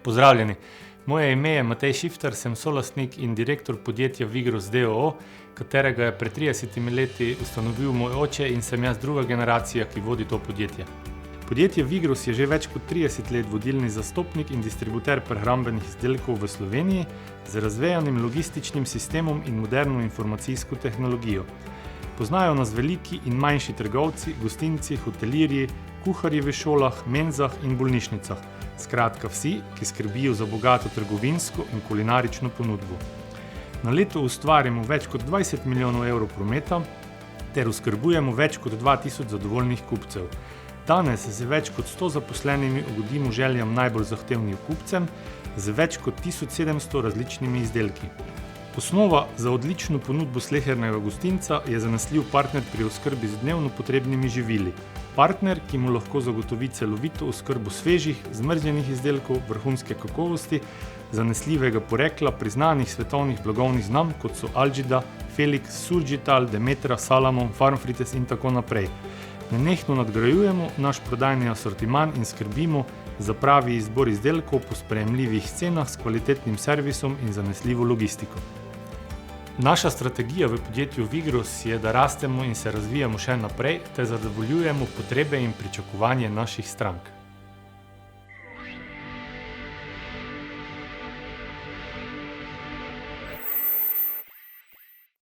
Pozdravljeni, moje ime je Matej Šifter, sem solastnik in direktor podjetja Vigros d.o.o., katerega je pred 30 leti ustanovil moj oče in sem jaz druga generacija, ki vodi to podjetje. Podjetje Vigros je že več kot 30 let vodilni zastopnik in distributer prehrambenih izdelkov v Sloveniji z razvejanim logističnim sistemom in moderno informacijsko tehnologijo. Poznajo nas veliki in manjši trgovci, gostinci, hotelirji, kuharji v šolah, menzah in bolnišnicah. Skratka vsi, ki skrbijo za bogato trgovinsko in kulinarično ponudbo. Na leto ustvarimo več kot 20 milijonov evrov prometa ter oskrbujemo več kot 2000 zadovoljnih kupcev. Danes z več kot 100 zaposlenimi ugodimo željam najbolj zahtevnim kupcem z več kot 1700 različnimi izdelki. Osnova za odlično ponudbo slehernega gostinca je zanesljiv partner pri oskrbi z dnevno potrebnimi živili. Partner, ki mu lahko zagotovi celovito oskrbo svežih, zmrznjenih izdelkov vrhunske kakovosti, zanesljivega porekla priznanih svetovnih blagovnih znamk, kot so Algida, Felix, Surgital, Demetra, Salomon, Farmfrites in tako naprej. Nenehno nadgrajujemo naš prodajni asortiman in skrbimo za pravi izbor izdelkov po sprejemljivih cenah s kvalitetnim servisom in zanesljivo logistiko. Naša strategija v podjetju Vigros je, da rastemo in se razvijamo še naprej ter zadovoljujemo potrebe in pričakovanje naših strank.